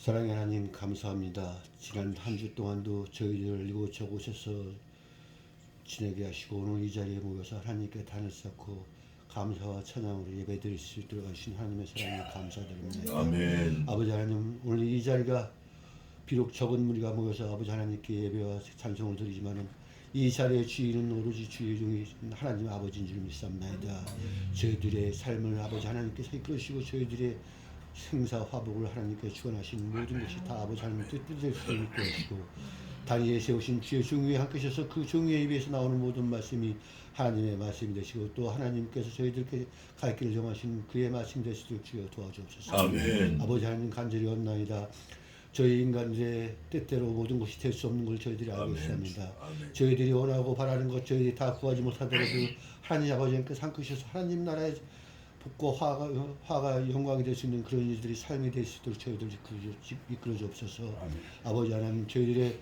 사랑의 하나님 감사합니다. 지난 한 주 동안도 저희들을 이곳저곳 오셔서 지내게 하시고 오늘 이 자리에 모여서 하나님께 단을 쌓고 감사와 찬양으로 예배드릴 수 있도록 하신 하나님의 사랑에 감사드립니다. 아멘. 아버지 하나님, 오늘 이 자리가 비록 적은 무리가 모여서 아버지 하나님께 예배와 찬송을 드리지만은 이 자리의 주인은 오로지 주의 종이 하나님 아버지인 줄 믿습니다. 저희들의 삶을 아버지 하나님께서 이끌으시고 저희들의 생사 화복을 하나님께 주관하신 모든 것이 다 아버지 하나님 뜻대로 있게 하시고 다니엘에 세우신 주의 종위에 함께 하셔서 그 종위의 입에서 나오는 모든 말씀이 하나님의 말씀이 되시고 또 하나님께서 저희들께 갈 길을 정하신 그의 말씀 될 수 있도록 주여 도와주옵소서. 아멘. 아버지 하나님 간절히 원나이다. 저희 인간들의 뜻대로 모든 것이 될 수 없는 걸 저희들이 알고 아멘. 있습니다. 아멘. 저희들이 원하고 바라는 것 저희들이 다 구하지 못하더라도 하나님 아버지께 삼크셔서 하나님 나라의 복과 화가 영광이 될 수 있는 그런 일들이 삶이 될 수 있도록 저희들 이끌어 주옵소서. 아버지 하나님, 저희들의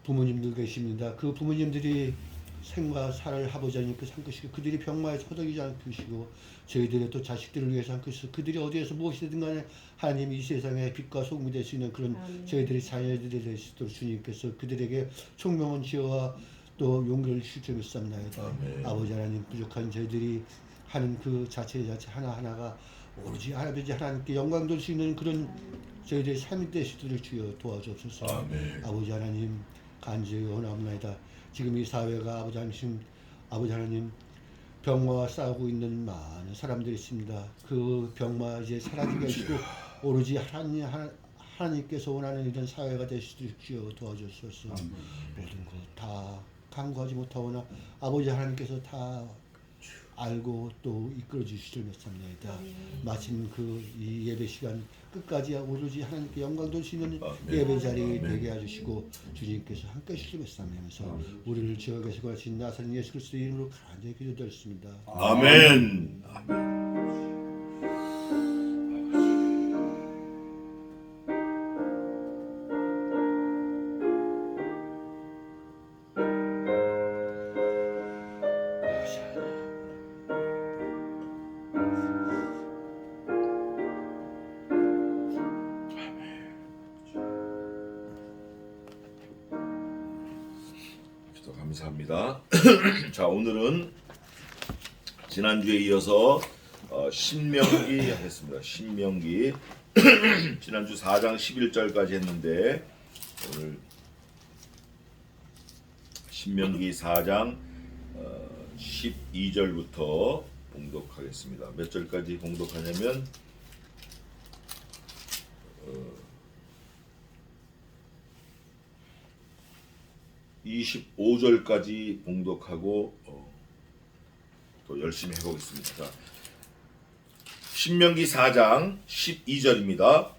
부모님들 계십니다. 그 부모님들이 생과 살을 아버지 하나님께 삼크시고 그들이 병마에 허덕이지 않으시고 저희들의 또 자식들을 위해서 삼크시고 그들이 어디에서 무엇이든 간에 하나님 이 세상에 빛과 소금이 될 수 있는 그런 저희들이 자녀들이 될 수 있도록 주님께서 그들에게 총명한 지혜와 또 용기를 주실 줄 믿습니다. 아버지 하나님, 부족한 저희들이 하는 그 자체 하나하나가 오로지 아버지 하나님께 영광 돌 수 있는 그런 저희들의 삶이 될 수 있도록 주여 도와주옵소서. 아멘. 아버지 하나님 간절히 원하옵나이다. 지금 이 사회가 아버지 하나님 병마와 싸우고 있는 많은 사람들이 있습니다. 그 병마 이제 사라지게 하시고 오로지 하나님께서 원하는 이런 사회가 될 수 있도록 주여 도와주옵소서. 모든 것 다 간구하지 못하오나 아버지 하나님께서 다 알고 또 이끌어 주시길 믿습니다. 마침 그 이 예배 시간 끝까지 오로지 하나님께 영광 돌 수 있는 예배 자리 되게 해주시고 주님께서 함께 해주시길 믿습니다. 우리를 지역에서 거하신 나사렛 예수 그리스도의 이름으로 간절히 기도드렸습니다. 아멘. 기도 감사합니다. 자, 오늘은 지난주에 이어서 신명기 했습니다. 신명기 지난주 4장 11절까지 했는데 오늘 신명기 4장 12절부터 봉독하겠습니다. 몇 절까지 봉독하냐면 25절까지 봉독하고 또 열심히 해보겠습니다. 자, 신명기 4장 12절입니다.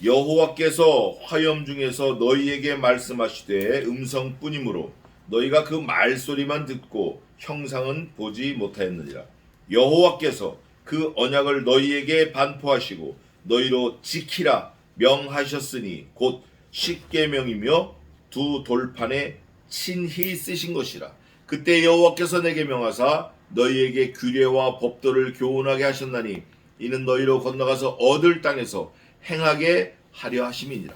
여호와께서 화염 중에서 너희에게 말씀하시되 음성뿐이므로 너희가 그 말소리만 듣고 형상은 보지 못하였느니라. 여호와께서 그 언약을 너희에게 반포하시고 너희로 지키라 명하셨으니 곧 십계명이며 두 돌판에 친히 쓰신 것이라. 그때 여호와께서 내게 명하사 너희에게 규례와 법도를 교훈하게 하셨나니 이는 너희로 건너가서 얻을 땅에서 행하게 하려 하심이니라.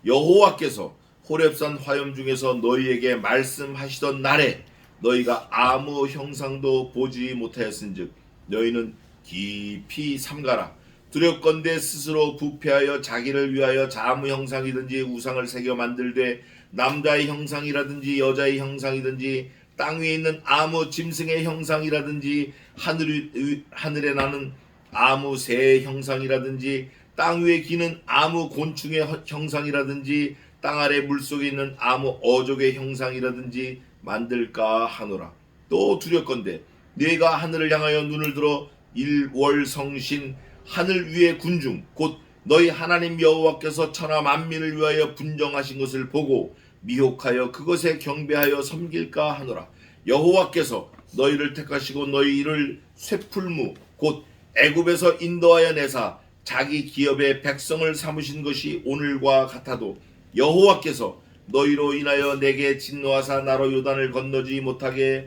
여호와께서 호렙산 화염 중에서 너희에게 말씀하시던 날에 너희가 아무 형상도 보지 못하였은즉 너희는 깊이 삼가라. 두렵건대 스스로 부패하여 자기를 위하여 아무 형상이든지 우상을 새겨 만들되 남자의 형상이라든지 여자의 형상이든지 땅 위에 있는 아무 짐승의 형상이라든지 하늘에 나는 아무 새의 형상이라든지 땅 위에 기는 아무 곤충의 형상이라든지 땅 아래 물속에 있는 아무 어족의 형상이라든지 만들까 하노라. 또 두렵건대 네가 하늘을 향하여 눈을 들어 일월성신 하늘 위의 군중 곧 너희 하나님 여호와께서 천하 만민을 위하여 분정하신 것을 보고 미혹하여 그것에 경배하여 섬길까 하노라. 여호와께서 너희를 택하시고 너희를 쇠풀무 곧 애굽에서 인도하여 내사 자기 기업의 백성을 삼으신 것이 오늘과 같아도 여호와께서 너희로 인하여 내게 진노하사 나로 요단을 건너지 못하며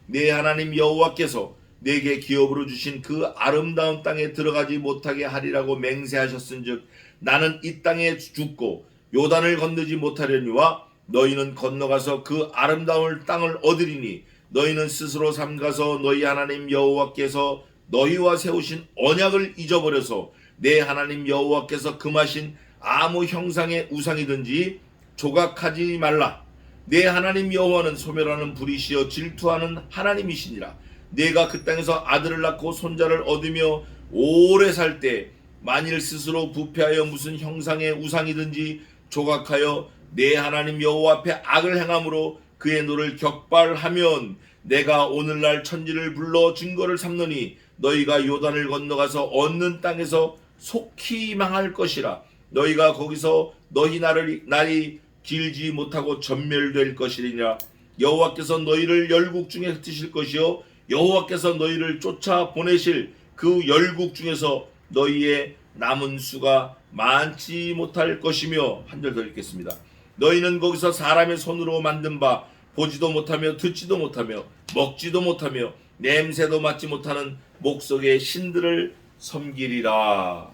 내 하나님 여호와께서 내게 기업으로 주신 그 아름다운 땅에 들어가지 못하게 하리라고 맹세하셨은즉 나는 이 땅에 죽고 요단을 건너지 못하려니와 너희는 건너가서 그 아름다운 땅을 얻으리니 너희는 스스로 삼가서 너희 하나님 여호와께서 너희와 세우신 언약을 잊어버려서 내 하나님 여호와께서 금하신 아무 형상의 우상이든지 조각하지 말라. 내 하나님 여호와는 소멸하는 불이시여 질투하는 하나님이시니라. 내가 그 땅에서 아들을 낳고 손자를 얻으며 오래 살 때 만일 스스로 부패하여 무슨 형상의 우상이든지 조각하여 내 하나님 여호와 앞에 악을 행함으로 그의 노를 격발하면 내가 오늘날 천지를 불러 증거를 삼노니 너희가 요단을 건너가서 얻는 땅에서 속히 망할 것이라. 너희가 거기서 너희 날이 길지 못하고 전멸될 것이니라. 여호와께서 너희를 열국 중에 흩으실 것이요 여호와께서 너희를 쫓아 보내실 그 열국 중에서 너희의 남은 수가 많지 못할 것이며. 한 절 더 읽겠습니다. 너희는 거기서 사람의 손으로 만든 바 보지도 못하며 듣지도 못하며 먹지도 못하며 냄새도 맡지 못하는 목석의 신들을 섬기리라.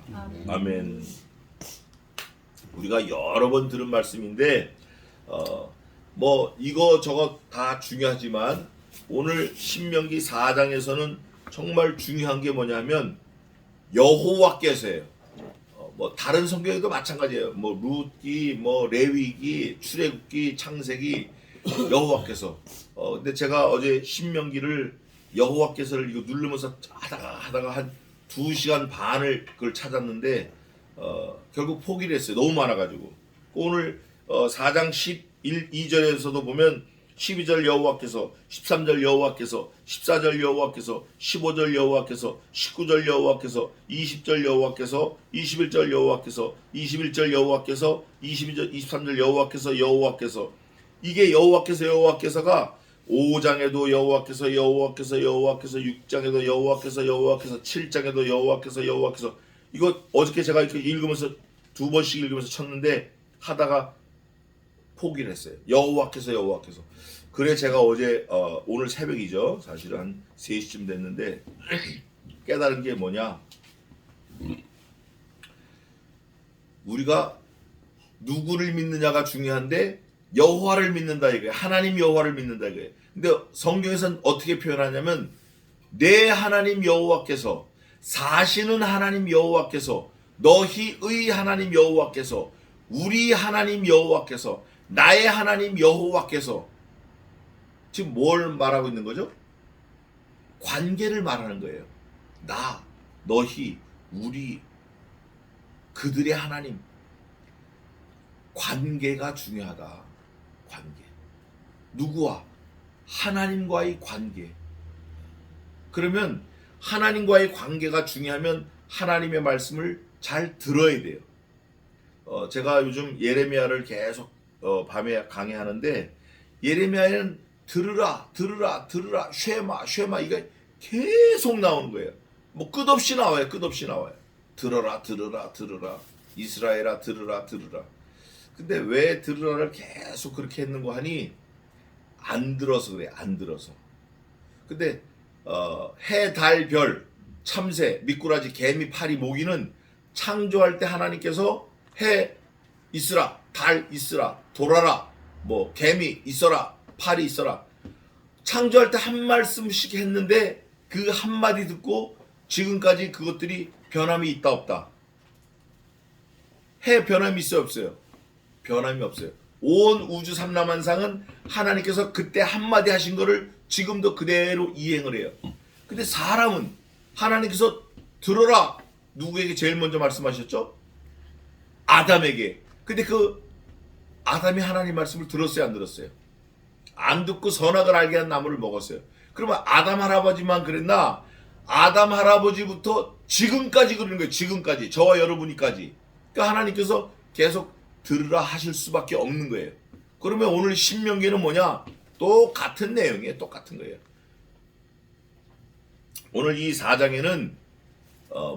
아멘. 우리가 여러 번 들은 말씀인데 뭐 이거 저거 다 중요하지만 오늘 신명기 4장에서는 정말 중요한 게 뭐냐면 여호와께서예요. 뭐 다른 성경에도 마찬가지예요. 뭐 룻기, 뭐 레위기, 출애굽기, 창세기 여호와께서. 근데 제가 어제 신명기를 여호와께서를 이거 누르면서 하다가 한 2시간 반을 그걸 찾았는데 결국 포기를 했어요. 너무 많아가지고. 오늘 4장 2절에서도 보면 12절 여호와께서, 13절 여호와께서, 14절 여호와께서, 15절 여호와께서, 19절 여호와께서, 20절 여호와께서, 21절 여호와께서, 21절 여호와께서, 22절, 23절 여호와께서 이게 여호와께서가 5장에도 여호와께서 6장에도 여호와께서 7장에도 여호와께서 이거 어저께 제가 이렇게 읽으면서 2번씩 읽으면서 쳤는데 하다가 포기를 했어요. 여호와께서. 그래 제가 어제 오늘 새벽이죠. 사실은 한 3시쯤 됐는데 깨달은 게 뭐냐. 우리가 누구를 믿느냐가 중요한데 여호와를 믿는다 이거예요. 하나님 여호와를 믿는다 이거예요. 근데 성경에서는 어떻게 표현하냐면 내 하나님 여호와께서, 사시는 하나님 여호와께서, 너희의 하나님 여호와께서, 우리 하나님 여호와께서, 나의 하나님 여호와께서. 지금 뭘 말하고 있는 거죠? 관계를 말하는 거예요. 나, 너희, 우리, 그들의 하나님. 관계가 중요하다. 관계. 누구와? 하나님과의 관계. 그러면 하나님과의 관계가 중요하면 하나님의 말씀을 잘 들어야 돼요. 제가 요즘 예레미야를 계속 밤에 강의하는데 예레미야에는 들으라 쉐마 이게 계속 나오는 거예요. 뭐 끝없이 나와요. 들어라 이스라엘아 들으라. 근데 왜 들으라를 계속 그렇게 했는고 하니 안 들어서 그래. 안 들어서. 근데 해, 달, 별, 참새, 미꾸라지, 개미, 파리, 모기는 창조할 때 하나님께서 해 있으라, 달 있으라, 돌아라, 뭐 개미 있어라, 파리 있어라. 창조할 때 한 말씀씩 했는데 그 한마디 듣고 지금까지 그것들이 변함이 있다 없다. 해 변함이 있어요 없어요? 변함이 없어요. 온 우주 삼라만상은 하나님께서 그때 한마디 하신 거를 지금도 그대로 이행을 해요. 근데 사람은 하나님께서 들어라. 누구에게 제일 먼저 말씀하셨죠? 아담에게. 근데 그 아담이 하나님 말씀을 들었어요 안 들었어요? 안 듣고 선악을 알게 한 나무를 먹었어요. 그러면 아담 할아버지만 그랬나? 아담 할아버지부터 지금까지 그러는 거예요. 지금까지. 저와 여러분이까지. 그러니까 하나님께서 계속 들으라 하실 수밖에 없는 거예요. 그러면 오늘 신명기는 뭐냐? 똑같은 내용이에요. 똑같은 거예요. 오늘 이 4장에는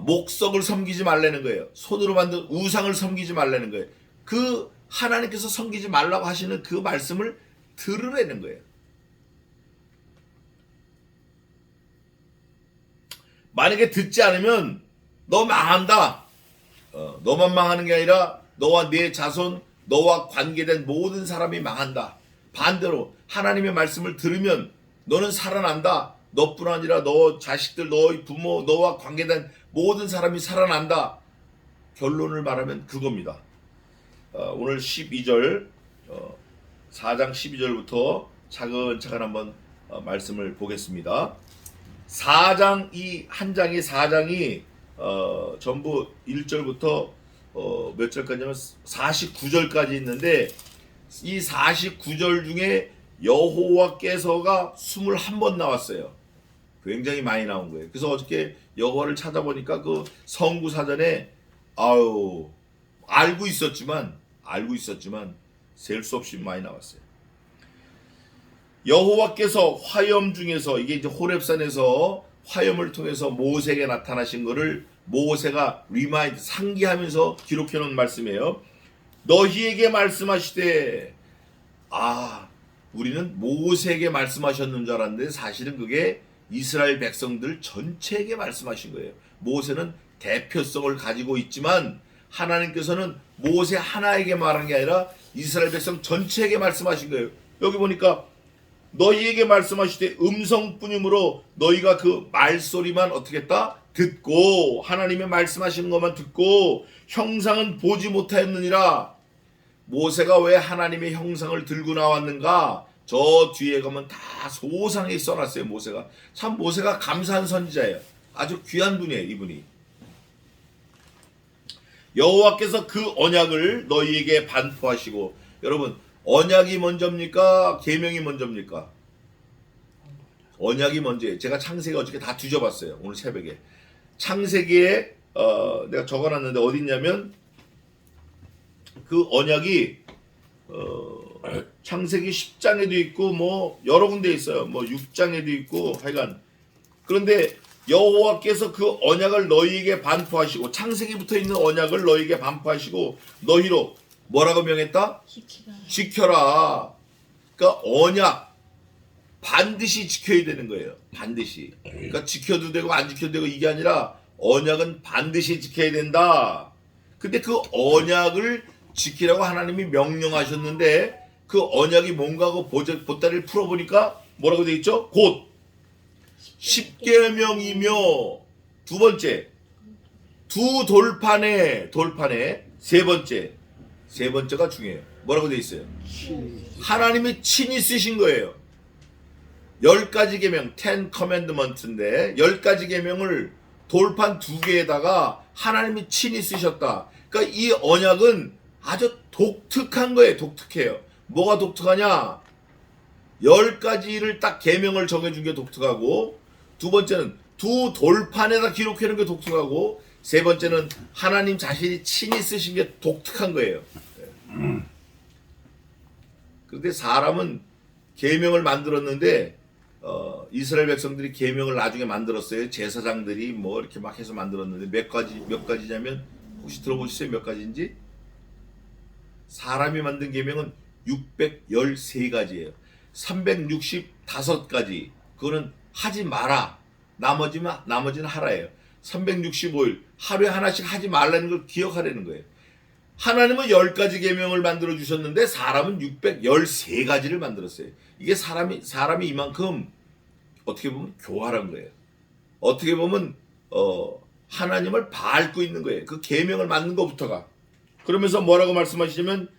목석을 섬기지 말라는 거예요. 손으로 만든 우상을 섬기지 말라는 거예요. 그 하나님께서 섬기지 말라고 하시는 그 말씀을 들으라는 거예요. 만약에 듣지 않으면 너 망한다. 너만 망하는 게 아니라 너와 네 자손, 너와 관계된 모든 사람이 망한다. 반대로 하나님의 말씀을 들으면 너는 살아난다. 너뿐 아니라 너 자식들, 너의 부모, 너와 관계된 모든 사람이 살아난다. 결론을 말하면 그겁니다. 오늘 12절 4장 12절부터 차근차근 한번 말씀을 보겠습니다. 4장 이 한 장이 4장이 전부 1절부터 몇 절까지냐면 49절까지 있는데 이 49절 중에 여호와께서가 21번 나왔어요. 굉장히 많이 나온 거예요. 그래서 어저께 여호와를 찾아보니까 그 성구 사전에 알고 있었지만 셀 수 없이 많이 나왔어요. 여호와께서 화염 중에서 이게 이제 호렙산에서 화염을 통해서 모세에게 나타나신 것을 모세가 상기하면서 기록해 놓은 말씀이에요. 너희에게 말씀하시되 우리는 모세에게 말씀하셨는 줄 알았는데 사실은 그게 이스라엘 백성들 전체에게 말씀하신 거예요. 모세는 대표성을 가지고 있지만 하나님께서는 모세 하나에게 말한 게 아니라 이스라엘 백성 전체에게 말씀하신 거예요. 여기 보니까 너희에게 말씀하시되 음성뿐이므로 너희가 그 말소리만 어떻게 했다? 듣고 하나님의 말씀하시는 것만 듣고 형상은 보지 못하였느니라. 모세가 왜 하나님의 형상을 들고 나왔는가? 저 뒤에 가면 다 소상히 써놨어요. 모세가 감사한 선지자예요. 아주 귀한 분이에요. 이분이. 여호와께서 그 언약을 너희에게 반포하시고, 여러분 언약이 먼저입니까? 계명이 먼저입니까? 언약이 먼저예요. 제가 창세기 어저께 다 뒤져봤어요. 오늘 새벽에 창세기에 내가 적어놨는데 어디 있냐면 그 언약이 창세기 10장에도 있고 뭐 여러 군데 있어요. 뭐 6장에도 있고 하여간. 그런데 여호와께서 그 언약을 너희에게 반포하시고, 창세기부터 있는 언약을 너희에게 반포하시고 너희로 뭐라고 명했다? 지켜라. 그러니까 언약 반드시 지켜야 되는 거예요. 반드시. 그러니까 지켜도 되고 안 지켜도 되고 이게 아니라 언약은 반드시 지켜야 된다. 근데 그 언약을 지키라고 하나님이 명령하셨는데 그 언약이 뭔가 하고 보따리를 풀어보니까 뭐라고 되어 있죠? 곧 10계명이며 두 번째 두 돌판에 세 번째가 중요해요. 뭐라고 되어 있어요? 하나님이 친히 쓰신 거예요. 10가지 계명, 10 commandments인데 10가지 계명을 돌판 두 개에다가 하나님이 친히 쓰셨다. 그러니까 이 언약은 아주 독특한 거예요. 독특해요. 뭐가 독특하냐? 10가지를 딱 계명을 정해준 게 독특하고, 두 번째는 두 돌판에다 기록해 놓은 게 독특하고, 세 번째는 하나님 자신이 친히 쓰신 게 독특한 거예요. 그런데 사람은 계명을 만들었는데 이스라엘 백성들이 계명을 나중에 만들었어요. 제사장들이 뭐 이렇게 막 해서 만들었는데 몇 가지냐면 혹시 들어보셨어요? 몇 가지인지? 사람이 만든 계명은 613가지예요. 365가지 그거는 하지 마라. 나머지는 하라예요. 365일 하루에 하나씩 하지 말라는 걸 기억하라는 거예요. 하나님은 10가지 계명을 만들어 주셨는데 사람은 613가지를 만들었어요. 이게 사람이 이만큼 어떻게 보면 교활한 거예요. 어떻게 보면 하나님을 밟고 있는 거예요. 그 계명을 만든 것부터가. 그러면서 뭐라고 말씀하시냐면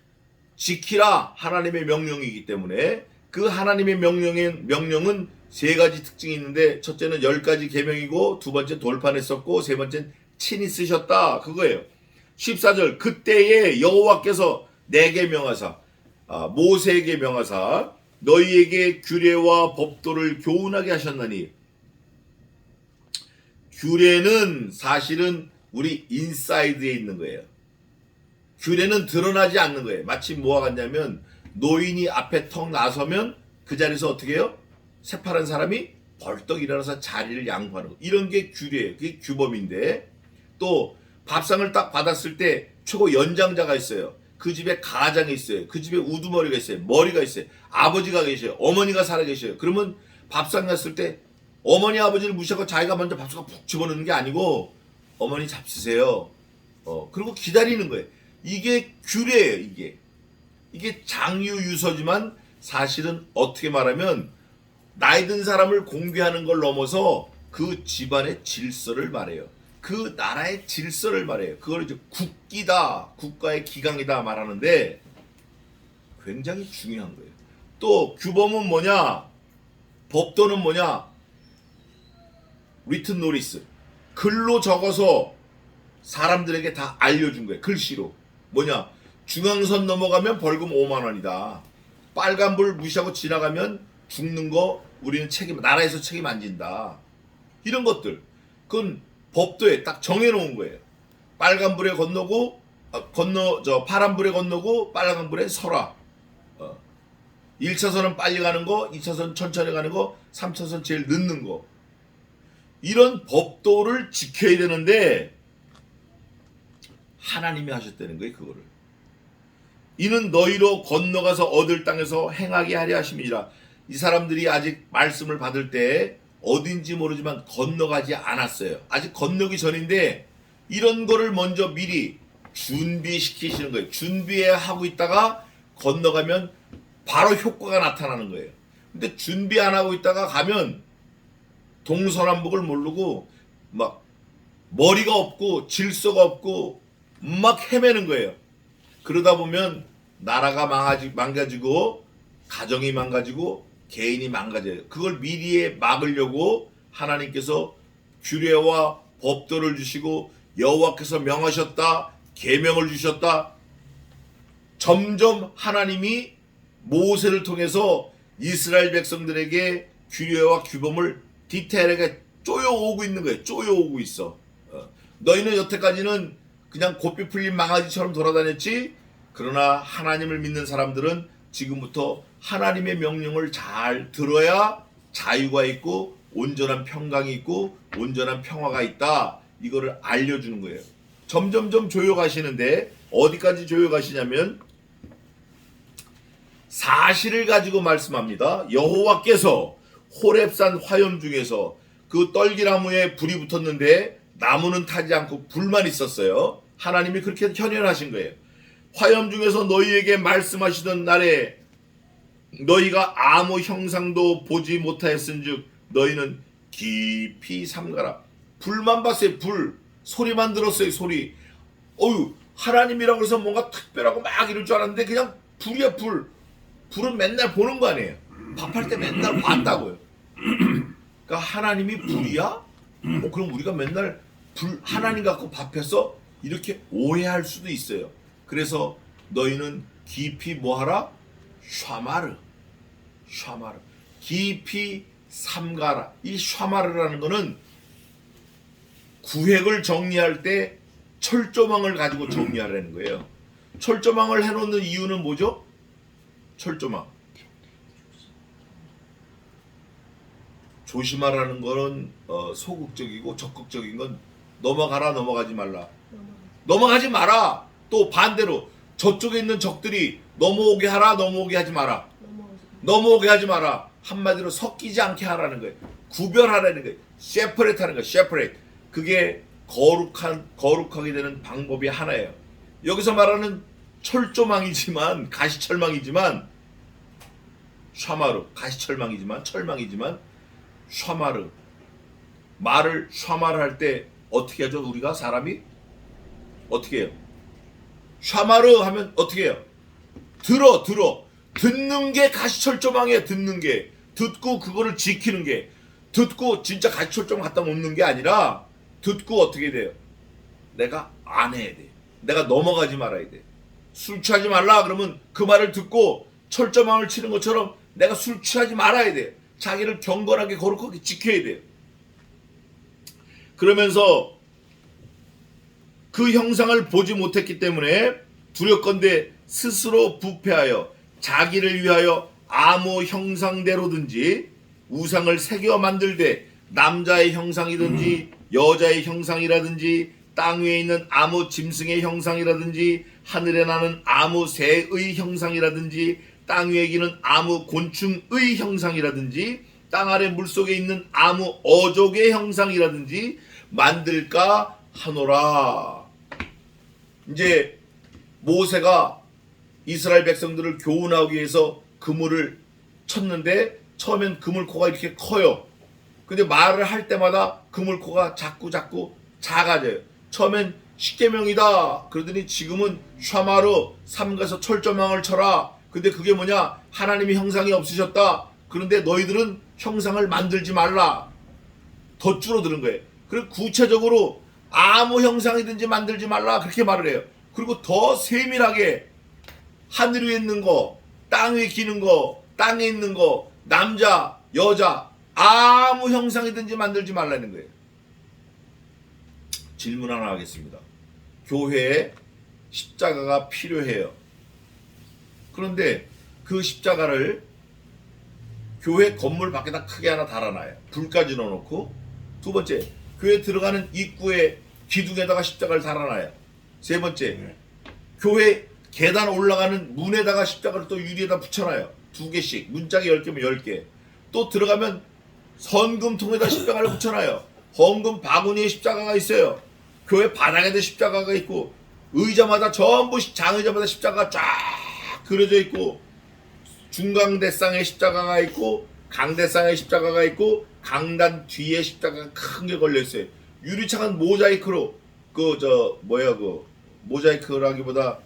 지키라, 하나님의 명령이기 때문에 그 하나님의 명령은 세 가지 특징이 있는데, 첫째는 10가지 계명이고, 두 번째 돌판에 썼고, 세 번째는 친히 쓰셨다. 그거예요. 14절 그때에 여호와께서 내게 명하사 모세에게 명하사 너희에게 규례와 법도를 교훈하게 하셨나니. 규례는 사실은 우리 인사이드에 있는 거예요. 규례는 드러나지 않는 거예요. 마치 뭐와 같냐면 노인이 앞에 턱 나서면 그 자리에서 어떻게 해요? 새파란 사람이 벌떡 일어나서 자리를 양보하는 거. 이런 게 규례예요. 그게 규범인데, 또 밥상을 딱 받았을 때 최고 연장자가 있어요. 그 집에 가장이 있어요. 그 집에 우두머리가 있어요. 머리가 있어요. 아버지가 계셔요. 어머니가 살아 계셔요. 그러면 밥상 갔을 때 어머니 아버지를 무시하고 자기가 먼저 밥숟가락 푹 집어넣는 게 아니고 어머니 잡수세요. 그리고 기다리는 거예요. 이게 규례예요. 이게 장유유서지만 사실은 어떻게 말하면 나이 든 사람을 공개하는 걸 넘어서 그 집안의 질서를 말해요. 그 나라의 질서를 말해요. 그걸 이제 국기다, 국가의 기강이다 말하는데 굉장히 중요한 거예요. 또 규범은 뭐냐? 법도는 뭐냐? 리튼 노리스. 글로 적어서 사람들에게 다 알려준 거예요. 글씨로. 뭐냐? 중앙선 넘어가면 벌금 5만 원이다. 빨간불 무시하고 지나가면 죽는 거 우리는 나라에서 책임 안 진다. 이런 것들. 그건 법도에 딱 정해놓은 거예요. 빨간불에 건너고, 파란불에 건너고, 빨간불에 서라. 1차선은 빨리 가는 거, 2차선 천천히 가는 거, 3차선 제일 늦는 거. 이런 법도를 지켜야 되는데 하나님이 하셨다는 거예요. 그거를. 이는 너희로 건너가서 얻을 땅에서 행하게 하려 하심이라. 이 사람들이 아직 말씀을 받을 때 어딘지 모르지만 건너가지 않았어요. 아직 건너기 전인데 이런 거를 먼저 미리 준비시키시는 거예요. 준비하고 있다가 건너가면 바로 효과가 나타나는 거예요. 근데 준비 안 하고 있다가 가면 동서남북을 모르고 막 머리가 없고 질서가 없고 막 헤매는 거예요. 그러다 보면 나라가 망가지고 가정이 망가지고 개인이 망가져요. 그걸 미리에 막으려고 하나님께서 규례와 법도를 주시고 여호와께서 명하셨다, 계명을 주셨다. 점점 하나님이 모세를 통해서 이스라엘 백성들에게 규례와 규범을 디테일하게 쪼여오고 있는 거예요. 쪼여오고 있어. 너희는 여태까지는 그냥 고삐 풀린 망아지처럼 돌아다녔지. 그러나 하나님을 믿는 사람들은 지금부터 하나님의 명령을 잘 들어야 자유가 있고 온전한 평강이 있고 온전한 평화가 있다. 이거를 알려주는 거예요. 점점점 조여가시는데 어디까지 조여가시냐면 사실을 가지고 말씀합니다. 여호와께서 호렙산 화염 중에서 그 떨기나무에 불이 붙었는데 나무는 타지 않고 불만 있었어요. 하나님이 그렇게 현현하신 거예요. 화염 중에서 너희에게 말씀하시던 날에 너희가 아무 형상도 보지 못하였은즉 너희는 깊이 삼가라. 불만 봤어요. 불. 소리만 들었어요. 소리. 하나님이라고 해서 뭔가 특별하고 막 이럴 줄 알았는데 그냥 불이야 불. 불은 맨날 보는 거 아니에요. 밥할 때 맨날 봤다고요. 그러니까 하나님이 불이야? 그럼 우리가 맨날 하나님 갖고 밥해서 이렇게 오해할 수도 있어요. 그래서 너희는 깊이 뭐하라? 샤마르. 깊이 삼가라. 이 샤마르라는 거는 구획을 정리할 때 철조망을 가지고 정리하라는 거예요. 철조망을 해놓는 이유는 뭐죠? 철조망. 조심하라는 거는 소극적이고 적극적인 건 넘어가라, 넘어가지 말라. 넘어가지 마라. 또 반대로 저쪽에 있는 적들이 넘어오게 하라, 넘어오게 하지 마라. 넘어오게 하지 마라. 한마디로 섞이지 않게 하라는 거예요. 구별하라는 거예요. 세퍼레이트 하는 거예요. 세퍼레이트. 그게 거룩하게 되는 방법이 하나예요. 여기서 말하는 철조망이지만 가시철망이지만 샤마르 가시철망이지만 철망이지만 샤마르 말을 샤마르 할 때 어떻게 하죠? 우리가 사람이 어떻게 해요? 샤마르 하면 어떻게 해요? 들어 듣는 게 가시철조망이에요. 듣는 게 듣고 그거를 지키는 게 듣고 진짜 가시철조망 갖다 놓는 게 아니라 듣고 어떻게 돼요? 내가 안 해야 돼. 내가 넘어가지 말아야 돼. 술 취하지 말라 그러면 그 말을 듣고 철조망을 치는 것처럼 내가 술 취하지 말아야 돼. 자기를 경건하게 거룩하게 지켜야 돼요. 그러면서 그 형상을 보지 못했기 때문에 두렵건대 스스로 부패하여 자기를 위하여 아무 형상대로든지 우상을 새겨 만들되 남자의 형상이든지 여자의 형상이라든지 땅 위에 있는 아무 짐승의 형상이라든지 하늘에 나는 아무 새의 형상이라든지 땅 위에 기는 아무 곤충의 형상이라든지 땅 아래 물속에 있는 아무 어족의 형상이라든지 만들까 하노라. 이제 모세가 이스라엘 백성들을 교훈하기 위해서 그물을 쳤는데 처음엔 그물코가 이렇게 커요. 근데 말을 할 때마다 그물코가 자꾸 작아져요. 처음엔 십계명이다 그러더니 지금은 샤마르 삼가서 철조망을 쳐라. 근데 그게 뭐냐? 하나님의 형상이 없으셨다. 그런데 너희들은 형상을 만들지 말라. 더 줄어드는 거예요. 그리고 구체적으로 아무 형상이든지 만들지 말라 그렇게 말을 해요. 그리고 더 세밀하게 하늘 위에 있는 거, 땅 위에 기는 거, 땅에 있는 거, 남자, 여자 아무 형상이든지 만들지 말라는 거예요. 질문 하나 하겠습니다. 교회에 십자가가 필요해요. 그런데 그 십자가를 교회 건물 밖에다 크게 하나 달아놔요. 불까지 넣어놓고. 두 번째, 교회 들어가는 입구에 기둥에다가 십자가를 달아놔요. 세 번째, 교회 계단 올라가는 문에다가 십자가를 또 유리에다 붙여놔요. 2개씩. 문짝이 10개면 10개. 또 들어가면 선금통에다 십자가를 붙여놔요. 헌금 바구니에 십자가가 있어요. 교회 바닥에도 십자가가 있고, 의자마다 전부 장의자마다 십자가가 쫙 그려져 있고, 중강대상에 십자가가 있고, 강대상에 십자가가 있고, 강단 뒤에 십자가가 큰 게 걸려 있어요. 유리창은 모자이크로 모자이크라기보다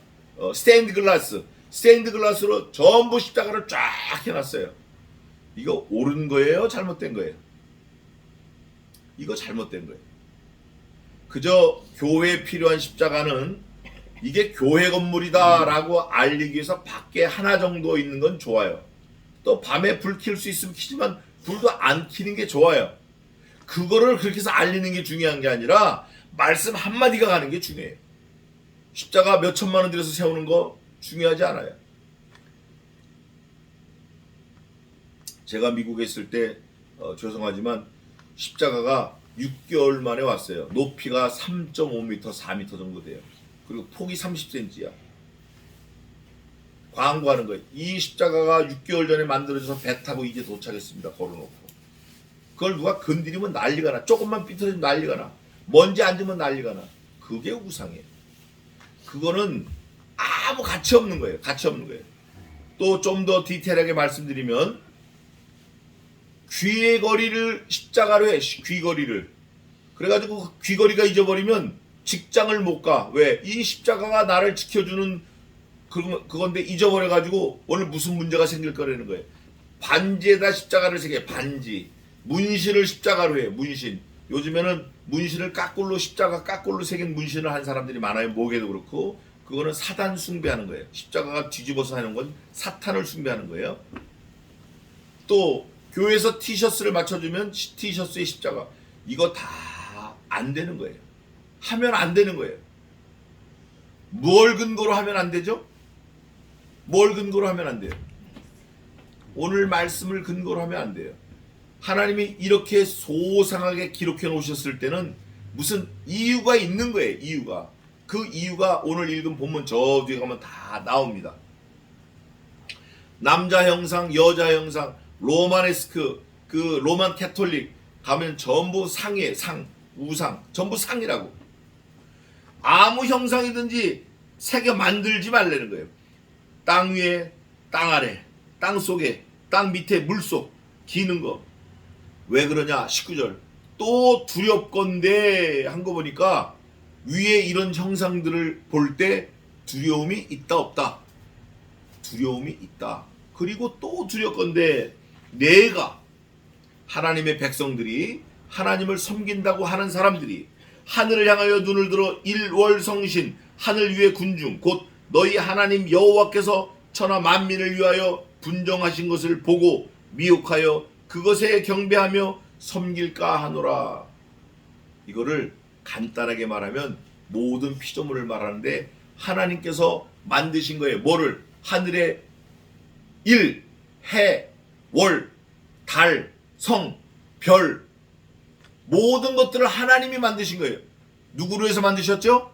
스테인드 글라스로 전부 십자가를 쫙 해놨어요. 이거 옳은 거예요? 잘못된 거예요? 이거 잘못된 거예요. 그저 교회에 필요한 십자가는 이게 교회 건물이다라고 알리기 위해서 밖에 하나 정도 있는 건 좋아요. 또 밤에 불 켤 수 있으면 켜지만 불도 안 켜는 게 좋아요. 그거를 그렇게 해서 알리는 게 중요한 게 아니라 말씀 한마디가 가는 게 중요해요. 십자가 몇 천만 원 들여서 세우는 거 중요하지 않아요. 제가 미국에 있을 때 죄송하지만 십자가가 6개월 만에 왔어요. 높이가 3.5m, 4m 정도 돼요. 그리고 폭이 30cm야. 광고하는 거예요. 이 십자가가 6개월 전에 만들어져서 배 타고 이제 도착했습니다. 걸어놓고. 그걸 누가 건드리면 난리가 나. 조금만 삐뚤어지면 난리가 나. 먼지 앉으면 난리가 나. 그게 우상이에요. 그거는 아무 가치 없는 거예요. 가치 없는 거예요. 또 좀 더 디테일하게 말씀드리면 귀걸이를 십자가로 해. 귀걸이를. 그래가지고 귀걸이가 잊어버리면 직장을 못 가. 왜? 이 십자가가 나를 지켜주는 그건데 잊어버려가지고 오늘 무슨 문제가 생길 거라는 거예요. 반지에다 십자가를 새겨. 반지. 문신을 십자가로 해. 문신. 요즘에는 문신을 십자가 까꿀로 새긴 문신을 한 사람들이 많아요. 목에도 그렇고. 그거는 사단 숭배하는 거예요. 십자가가 뒤집어서 하는 건 사탄을 숭배하는 거예요. 또 교회에서 티셔츠를 맞춰주면 티셔츠에 십자가. 이거 다 안 되는 거예요. 하면 안 되는 거예요. 뭘 근거로 하면 안 되죠? 뭘 근거로 하면 안 돼요? 오늘 말씀을 근거로 하면 안 돼요. 하나님이 이렇게 소상하게 기록해 놓으셨을 때는 무슨 이유가 있는 거예요. 이유가. 그 이유가 오늘 읽은 본문 저 뒤에 가면 다 나옵니다. 남자 형상, 여자 형상, 로마네스크, 그 로만 캐톨릭 가면 전부 상이에요. 우상, 전부 상이라고. 아무 형상이든지 새겨 만들지 말라는 거예요. 땅 위에, 땅 아래, 땅 속에, 땅 밑에, 물속 기는 거. 왜 그러냐? 19절. 또 두렵건대 한 거 보니까 위에 이런 형상들을 볼 때 두려움이 있다 없다? 두려움이 있다. 그리고 또 두렵건대 내가 하나님의 백성들이 하나님을 섬긴다고 하는 사람들이 하늘을 향하여 눈을 들어 일월성신 하늘 위의 군중 곧 너희 하나님 여호와께서 천하 만민을 위하여 분정하신 것을 보고 미혹하여 그것에 경배하며 섬길까 하노라. 이거를 간단하게 말하면 모든 피조물을 말하는데 하나님께서 만드신 거예요. 뭐를? 하늘의 일, 해, 월, 달, 성, 별 모든 것들을 하나님이 만드신 거예요. 누구로 해서 만드셨죠?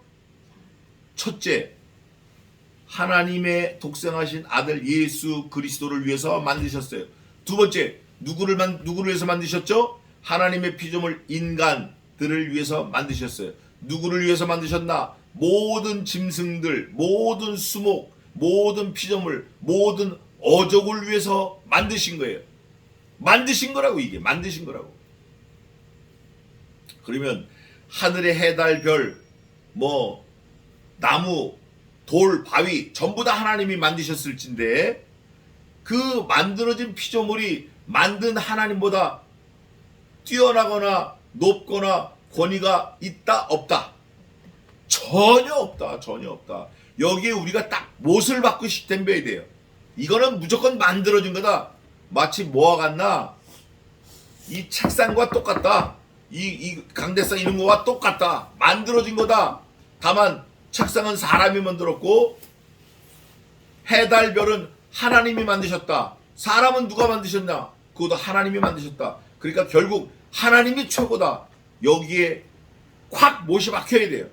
첫째, 하나님의 독생하신 아들 예수 그리스도를 위해서 만드셨어요. 두 번째, 누구를 위해서 만드셨죠? 하나님의 피조물 인간들을 위해서 만드셨어요. 누구를 위해서 만드셨나? 모든 짐승들, 모든 수목, 모든 피조물, 모든 어족을 위해서 만드신 거예요. 만드신 거라고, 이게 만드신 거라고. 그러면 하늘의 해, 달, 별, 뭐 나무, 돌, 바위 전부 다 하나님이 만드셨을진데 그 만들어진 피조물이 만든 하나님보다 뛰어나거나 높거나 권위가 있다 없다? 전혀 없다. 전혀 없다. 여기에 우리가 딱 못을 받고 댐벼야 돼요. 이거는 무조건 만들어진 거다. 마치 뭐와 같나? 이 책상과 똑같다. 이 강대상 이런 거와 똑같다. 만들어진 거다. 다만 책상은 사람이 만들었고 해, 달, 별은 하나님이 만드셨다. 사람은 누가 만드셨냐? 그것도 하나님이 만드셨다. 그러니까 결국 하나님이 최고다. 여기에 콱 못이 박혀야 돼요.